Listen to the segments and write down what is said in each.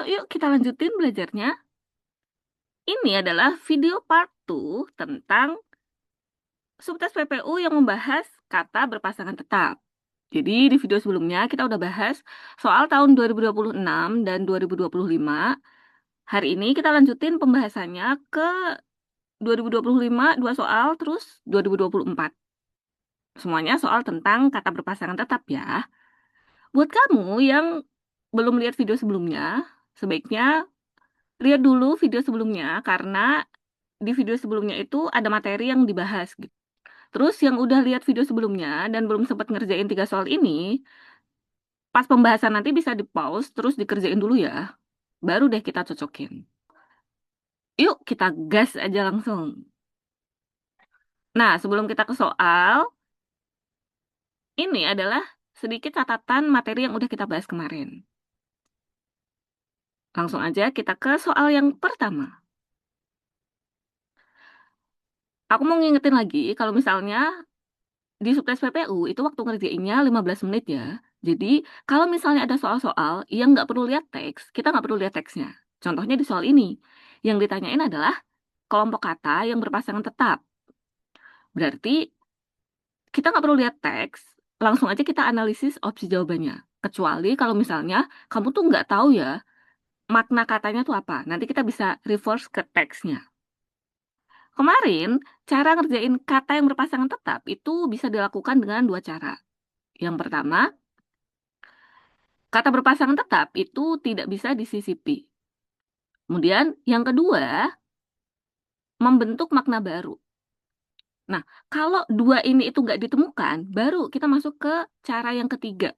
Yuk kita lanjutin belajarnya. Ini adalah video part 2 tentang subtes PPU yang membahas kata berpasangan tetap. Jadi di video sebelumnya kita udah bahas soal tahun 2026 dan 2025. Hari ini kita lanjutin pembahasannya ke 2025, 2 soal, terus 2024. Semuanya soal tentang kata berpasangan tetap ya. Buat kamu yang belum lihat video sebelumnya, sebaiknya lihat dulu video sebelumnya karena di video sebelumnya itu ada materi yang dibahas gitu. Terus yang udah lihat video sebelumnya dan belum sempat ngerjain 3 soal ini, pas pembahasan nanti bisa di pause terus dikerjain dulu ya. Baru deh kita cocokin. Yuk kita gas aja langsung. Nah, sebelum kita ke soal, ini adalah sedikit catatan materi yang udah kita bahas kemarin. Langsung aja kita ke soal yang pertama. Aku mau ngingetin lagi kalau misalnya di subtes PPU itu waktu ngerjainnya 15 menit ya. Jadi kalau misalnya ada soal-soal yang nggak perlu lihat teks, kita nggak perlu lihat teksnya. Contohnya di soal ini, yang ditanyain adalah kelompok kata yang berpasangan tetap. Berarti kita nggak perlu lihat teks, langsung aja kita analisis opsi jawabannya. Kecuali kalau misalnya kamu tuh nggak tahu ya makna katanya tuh apa. Nanti kita bisa reverse ke teksnya. Kemarin, cara ngerjain kata yang berpasangan tetap itu bisa dilakukan dengan 2 cara. Yang pertama, kata berpasangan tetap itu tidak bisa disisipi. Kemudian, yang kedua, membentuk makna baru. Nah, kalau dua ini itu nggak ditemukan, baru kita masuk ke cara yang ketiga,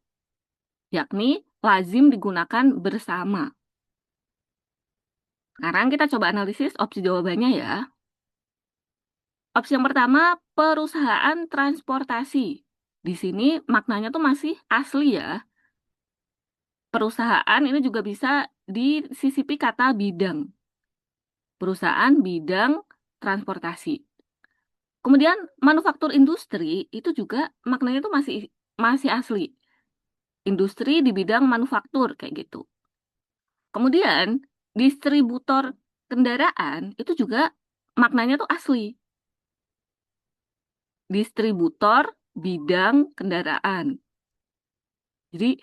yakni lazim digunakan bersama. Sekarang kita coba analisis opsi jawabannya ya. Opsi yang pertama, perusahaan transportasi. Di sini maknanya tuh masih asli ya. Perusahaan ini juga bisa disisipi kata bidang. Perusahaan bidang transportasi. Kemudian manufaktur industri itu juga maknanya itu masih masih asli. Industri di bidang manufaktur kayak gitu. Kemudian distributor kendaraan itu juga maknanya tuh asli. Distributor bidang kendaraan. Jadi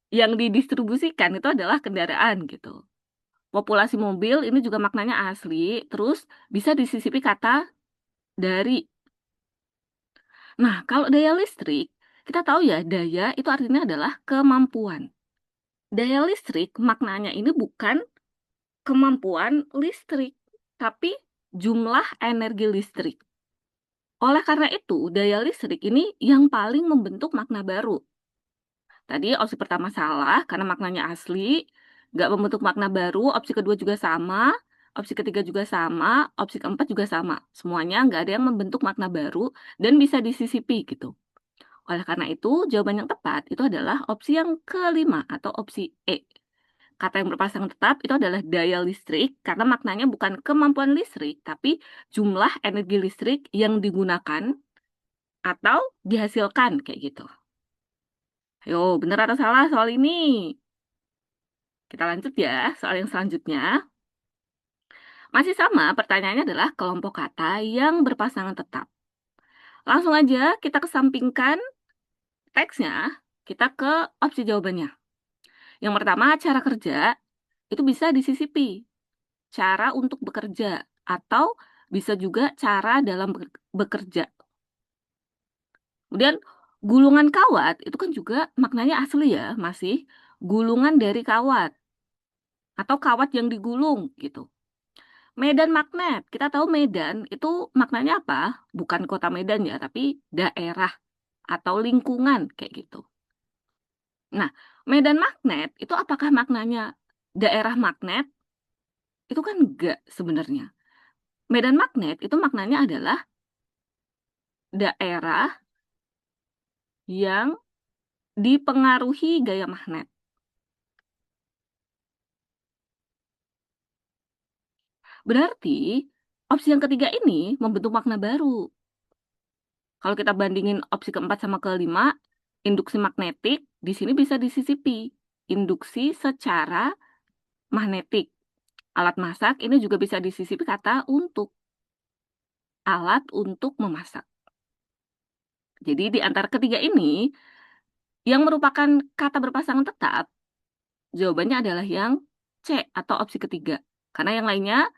yang didistribusikan itu adalah kendaraan gitu. Populasi mobil ini juga maknanya asli, terus bisa disisipi kata dari. Nah, kalau daya listrik, kita tahu ya, daya itu artinya adalah kemampuan. Daya listrik maknanya ini bukan kemampuan listrik, tapi jumlah energi listrik. Oleh karena itu, daya listrik ini yang paling membentuk makna baru. Tadi opsi pertama salah karena maknanya asli, nggak membentuk makna baru. Opsi kedua juga sama, opsi ketiga juga sama, opsi keempat juga sama. Semuanya nggak ada yang membentuk makna baru dan bisa disisipi gitu. Oleh karena itu, jawaban yang tepat itu adalah opsi yang kelima atau opsi E. Kata yang berpasangan tetap itu adalah daya listrik karena maknanya bukan kemampuan listrik, tapi jumlah energi listrik yang digunakan atau dihasilkan kayak gitu. Ayo, benar atau salah soal ini? Kita lanjut ya, soal yang selanjutnya. Masih sama, pertanyaannya adalah kelompok kata yang berpasangan tetap. Langsung aja kita kesampingkan teksnya, kita ke opsi jawabannya. Yang pertama, cara kerja itu bisa disisipi. Cara untuk bekerja atau bisa juga cara dalam bekerja. Kemudian gulungan kawat itu kan juga maknanya asli ya, masih gulungan dari kawat atau kawat yang digulung gitu. Medan magnet, kita tahu Medan itu maknanya apa? Bukan kota Medan ya, tapi daerah atau lingkungan kayak gitu. Nah, medan magnet itu apakah maknanya daerah magnet? Itu kan enggak sebenarnya. Medan magnet itu maknanya adalah daerah yang dipengaruhi gaya magnet. Berarti opsi yang ketiga ini membentuk makna baru. Kalau kita bandingin opsi keempat sama kelima, induksi magnetik di sini bisa disisipi. Induksi secara magnetik. Alat masak ini juga bisa disisipi kata untuk. Alat untuk memasak. Jadi di antara ketiga ini, yang merupakan kata berpasangan tetap, jawabannya adalah yang C atau opsi ketiga. Karena yang lainnya,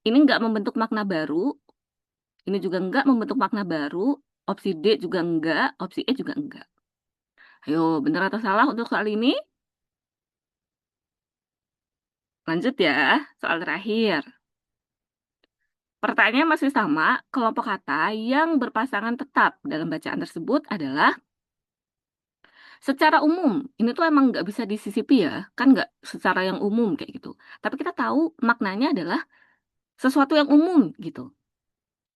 ini nggak membentuk makna baru, ini juga nggak membentuk makna baru, opsi D juga nggak, opsi E juga enggak. Ayo, benar atau salah untuk soal ini? Lanjut ya, soal terakhir. Pertanyaan masih sama, kelompok kata yang berpasangan tetap dalam bacaan tersebut adalah secara umum. Ini tuh emang nggak bisa disisipi ya, kan nggak secara yang umum kayak gitu. Tapi kita tahu maknanya adalah sesuatu yang umum gitu.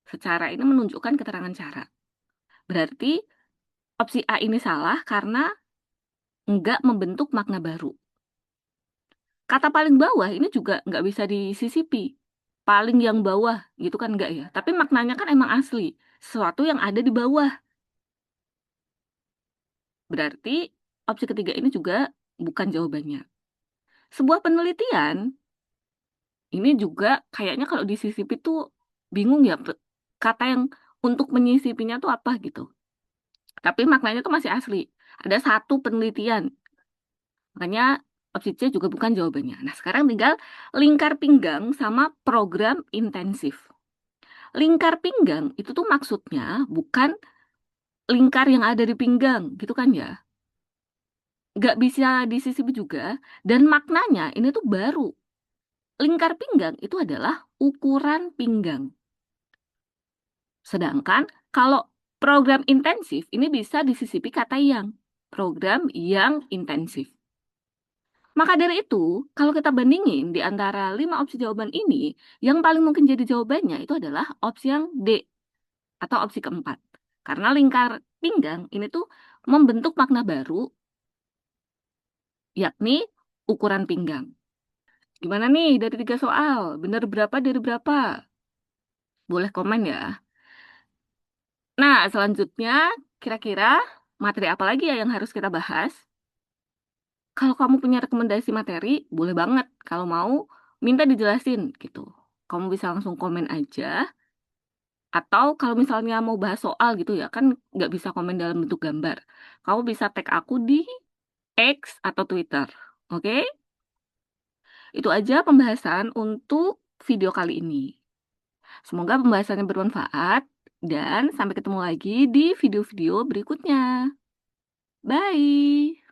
Secara ini menunjukkan keterangan cara. Berarti opsi A ini salah karena nggak membentuk makna baru. Kata paling bawah ini juga nggak bisa disisipi. Paling yang bawah gitu kan nggak ya. Tapi maknanya kan emang asli. Sesuatu yang ada di bawah. Berarti opsi ketiga ini juga bukan jawabannya. Sebuah penelitian ini juga kayaknya kalau disisipi tuh bingung ya kata yang untuk menyisipinya tuh apa gitu. Tapi maknanya tuh masih asli. Ada satu penelitian. Makanya opsi C juga bukan jawabannya. Nah, sekarang tinggal lingkar pinggang sama program intensif. Lingkar pinggang itu tuh maksudnya bukan lingkar yang ada di pinggang, gitu kan ya. Nggak bisa disisipi juga. Dan maknanya ini tuh baru. Lingkar pinggang itu adalah ukuran pinggang. Sedangkan kalau program intensif ini bisa disisipi kata yang. Program yang intensif. Maka dari itu, kalau kita bandingin di antara 5 opsi jawaban ini, yang paling mungkin jadi jawabannya itu adalah opsi yang D atau opsi keempat. Karena lingkar pinggang ini tuh membentuk makna baru, yakni ukuran pinggang. Gimana nih dari 3 soal? Benar berapa dari berapa? Boleh komen ya. Nah, selanjutnya kira-kira materi apa lagi ya yang harus kita bahas? Kalau kamu punya rekomendasi materi, boleh banget. Kalau mau, minta dijelasin gitu. Kamu bisa langsung komen aja. Atau kalau misalnya mau bahas soal gitu ya, kan nggak bisa komen dalam bentuk gambar. Kamu bisa tag aku di X atau Twitter. Oke? Itu aja pembahasan untuk video kali ini. Semoga pembahasannya bermanfaat dan sampai ketemu lagi di video-video berikutnya. Bye!